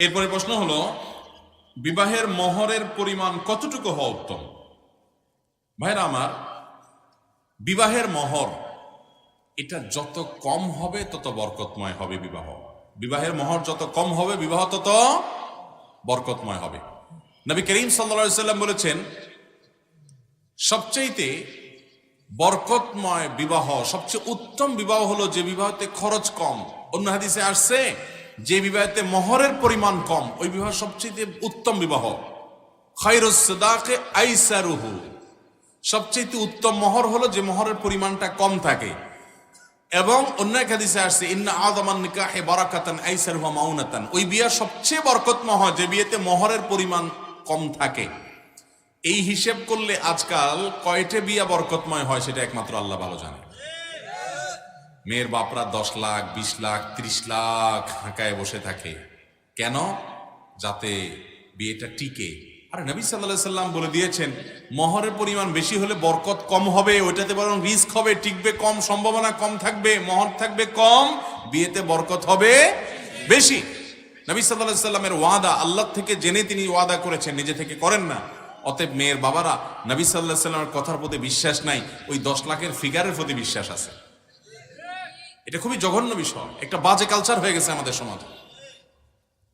এরপরে প্রশ্ন হলো, বিবাহের মোহরের পরিমাণ কতটুকু হওয়া উত্তম? ভাইরা আমার, বিবাহের মোহর এটা যত কম হবে তত বরকতময় হবে বিবাহ। বিবাহের মোহর যত কম হবে বিবাহ তত বরকতময় হবে। নবী করিম সাল্লাল্লাহু আলাইহি সাল্লাম বলেছেন, সবচেয়ে বরকতময় বিবাহ, সবচেয়ে উত্তম বিবাহ হলো যে বিবাহতে খরচ কম। অন্য হাদিসে আসছে, যে বিবাহতে মোহরের পরিমাণ কম ওই বিবাহ সবচেয়ে উত্তম বিবাহ। খায়রুস সাদাকে আইসারুহু, সবচেয়ে উত্তম মোহর হলো যে মোহরের পরিমাণটা কম থাকে। এবং অন্য এক হাদিসে আসছে, ইন্না আযামান নিকাহি বারাকাতান আইসারুহু মাউনাতান, ওই বিয়া সবচেয়ে বরকতময় হয় যে বিয়েতে মোহরের পরিমাণ কম থাকে। এই হিসেব করলে আজকাল কয়টে বিয়া বরকতময় হয় সেটা একমাত্র আল্লাহ ভালো জানে। মেয়ের বাপরা 10 লাখ 20 লাখ 30 লাখ হাঁকায় বসে থাকে, কেন? যাতে বিয়েটা টিকে। আর নবী সাল্লাল্লাহু আলাইহি সাল্লাম বলে দিয়েছেন, মোহরের পরিমাণ বেশি হলে বরকত কম হবে, ওইটাতে বরং রিস্ক হবে, টিকবে কম, সম্ভাবনা কম থাকবে, মোহর থাকবে কম, বিয়েতে বরকত হবে বেশি। নবী সাল্লাল্লাহু আলাইহি সাল্লামের ওয়াদা, আল্লাহ থেকে জেনে তিনি ওয়াদা করেছেন, নিজে থেকে করেন না। অতএব মেয়ের বাবারা নবী সাল্লাল্লাহু আলাইহি সাল্লামের কথার প্রতি বিশ্বাস নাই, ওই 10 লাখের ফিগারের প্রতি বিশ্বাস আছে। এটা খুবই জঘন্য বিষয়, একটা বাজে কালচার হয়ে গেছে আমাদের সমাজে।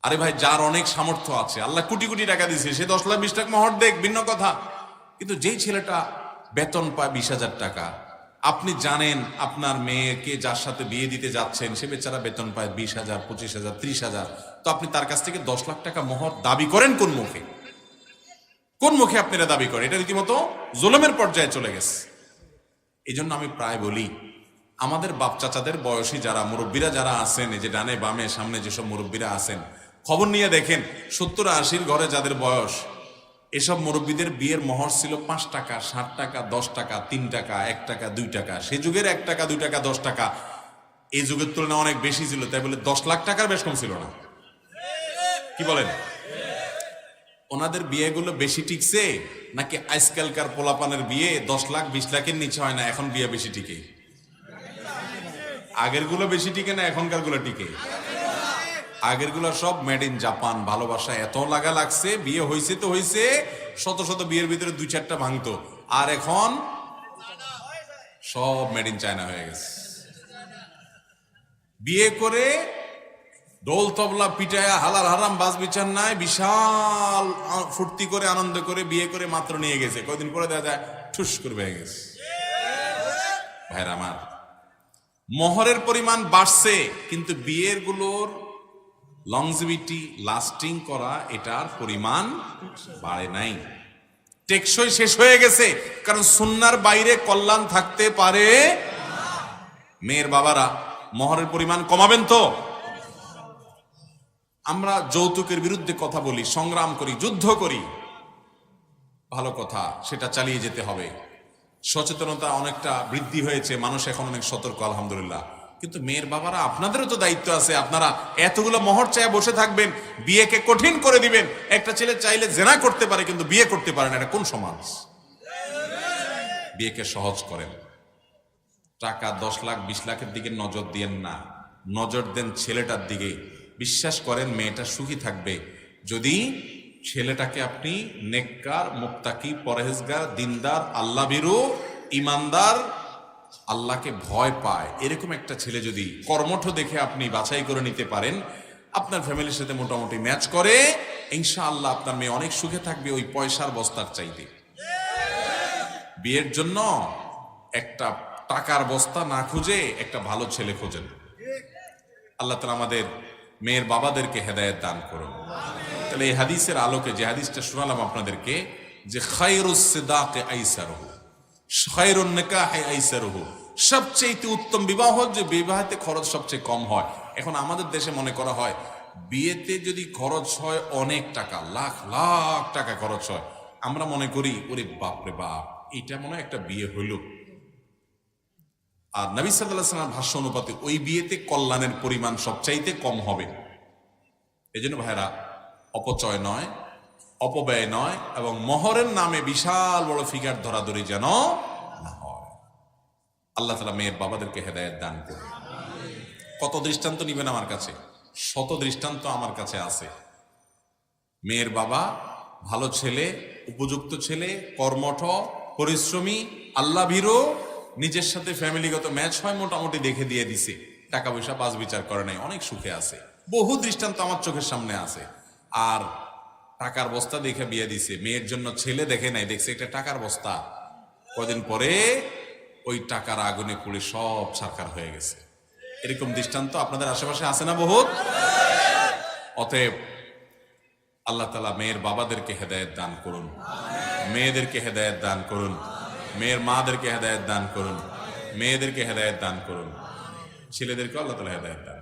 আরে ভাই, যার অনেক সামর্থ্য আছে, আল্লাহ কোটি কোটি টাকা দিয়েছে, সে 10 লাখ 20 লাখ মোহর দেখ, ভিন্ন কথা। কিন্তু যেই ছেলেটা বেতন পায় 20,000 টাকা, আপনি জানেন আপনার মেয়েকে যার সাথে বিয়ে দিতে যাচ্ছেন সে বেচারা বেতন পায় 20,000 25,000 30,000, তো আপনি তার কাছ থেকে 10 লাখ টাকা মোহর দাবি করেন কোন মুখে? কোন মুখে আপনারা দাবি করেন? এটা রীতিমতো জুলুমের পর্যায়ে চলে গেছে। এই জন্য আমি প্রায় বলি, আমাদের বাপ চাচাদের বয়সী যারা মুরব্বীরা যারা আছেন, এই যে ডানে বামে সামনে যেসব মুরব্বীরা আছেন, খবর নিয়ে দেখেন 70-80 ঘরে যাদের বয়স, এসব মুরব্বীদের বিয়ের মোহর ছিল 5 টাকা 7 টাকা 10 টাকা 3 টাকা 1 টাকা 2 টাকা। সে যুগের 1 টাকা 2 টাকা 10 টাকা এই যুগের তুলনায় অনেক বেশি ছিল, তাই বলে 10 লাখ টাকার বেশ কম ছিল না। কি বলেন? ওনাদের বিয়েগুলো বেশি টিকছে নাকি আজকালকার পোলাপানের বিয়ে 10 লাখ 20 লাখের নিচে হয় না, এখন বিয়ে বেশি টিকে? আগের গুলো বেশি টিকে না এখনকার গুলো টিকে? আগের গুলো সব মেড ইন জাপান, ভালোবাসা এত লাগা লাগছে, বিয়ে হয়েছে তো হয়েছে, শত শত বিয়ের ভিতরে 2-4টা ভাঙতো, আর এখন সব মেড ইন চায়না হয়ে গেছে। বিয়ে করে দোল তবলা পিটায়া হালাল হারাম বাজ বিচার নাই, বিশাল ফুর্তি করে আনন্দ করে বিয়ে করে মাত্র নিয়ে গেছে, কয়দিন পরে দেখা যায় ঠুস করে হয়ে গেছে। ভাইরা আমার, মোহরের পরিমাণ বাড়ছে কিন্তু বিয়ের গুলোর লংজিভিটি, লাস্টিং করা, এটার পরিমাণ বাড়ে নাই, টেকসই শেষ হয়ে গেছে। কারণ সুন্নাহর বাইরে কল্যাণ থাকতে পারে। মেয়ের বাবারা মোহরের পরিমাণ কমাবেন তো। আমরা যৌতুকের বিরুদ্ধে কথা বলি, সংগ্রাম করি, যুদ্ধ করি, ভালো কথা, সেটা চালিয়ে যেতে হবে। সচেতনতা অনেকটা বৃদ্ধি হয়েছে, মানুষ এখন অনেক সতর্ক, আলহামদুলিল্লাহ। কিন্তু মেয়ের বাবারা, আপনাদেরও তো দায়িত্ব আছে। আপনারা এতগুলো মোহর চায় বসে থাকবেন, বিয়েকে কঠিন করে দিবেন। একটা ছেলে চাইলে জেনা করতে পারে কিন্তু বিয়ে করতে পারে না, এটা কোন সমাজ? বিয়েকে সহজ করেন। টাকা 10 লাখ 20 লাখের দিকে নজর দিয়েন না, নজর দেন ছেলেটার দিকে। বিশ্বাস করেন মেয়েটা সুখী থাকবে যদি ছেলেটাকে আপনি নেককার, মুত্তাকি, পরহেজগার, দিনদার, আল্লাহ ভীরু, ইমানদার, আল্লাহকে ভয় পায়, এরকম একটা ছেলে যদি কর্মঠ দেখে আপনি বাছাই করে নিতে পারেন, আপনার ফ্যামিলির সাথে মোটামুটি ম্যাচ করে, ইনশাআল্লাহ আপনার মেয়ে অনেক সুখে থাকবে ওই পয়সার বস্তার চাইতে। বিয়ের জন্য একটা টাকার বস্তা না খুঁজে একটা ভালো ছেলে খোঁজেন। আল্লাহ তাআলা আমাদের মেয়ের বাবাদেরকে হেদায়েত দান করুন। তাহলে এই হাদিসের আলোকে, যে হাদিসটা শোনালাম আপনাদেরকে, যে খায়রুস সিদাকে আইসারুহু, খায়রুন নিকাহি আইসারুহু, সবচেয়ে উত্তম বিবাহ যে বিবাহতে খরচ সবচেয়ে কম হয়। এখন আমাদের দেশে মনে করা হয় বিয়েতে যদি খরচ হয় অনেক টাকা, লাখ লাখ টাকা খরচ হয়, আমরা মনে করি ওরে বাপ রে বাপ, এটা মনে হয় একটা বিয়ে হইল। আর নবী সাল্লাল্লাহু আলাইহি ওয়াসাল্লাম ভাষ্য অনুপাতে ওই বিয়েতে কল্যাণের পরিমাণ সবচাইতে কম হবে। এই জন্য ভাইরা, অপচয় নয়, অপব্যয় নয়, এবং মোহরের নামে বিশাল বড় ফিগার ধরাধরি যেন না হয়। আল্লাহ তাআলা মেয়ের বাবাদেরকে হেদায়েত দান করুন। কত দৃষ্টান্ত নিবেন আমার কাছে, শত দৃষ্টান্ত আমার কাছে আছে। মেয়ের বাবা ভালো ছেলে, উপযুক্ত ছেলে, কর্মঠ, পরিশ্রমী, আল্লাহ ভীরু, নিজের সাথে ফ্যামিলিগত ম্যাচ হয় মোটামুটি, দেখে দিয়ে দিছে, টাকা পয়সা বাজ বিচার করে নাই, অনেক সুখে আছে। বহু দৃষ্টান্ত আমার চোখের সামনে আছে। আর টাকার বস্তা দেখে বিয়ে দিছে, মেয়ের জন্য ছেলে দেখে নাই, দেখছে একটা টাকার বস্তা। কদিন পরে ওই টাকার আগুনে পুড়ে সব ছারখার হয়ে গেছে। এরকম দৃষ্টান্ত আপনাদের আশেপাশে আছে না বহুত? অতএব আল্লাহ তাআলা মেয়ের বাবাদেরকে হেদায়েত দান করুন, মেয়েদেরকে হেদায়েত দান করুন, মেয়ের মাদেরকে হেদায়েত দান করুন, মেয়েদেরকে হেদায়েত দান করুন, ছেলেদেরকে আল্লাহ তাআলা হেদায়েত দান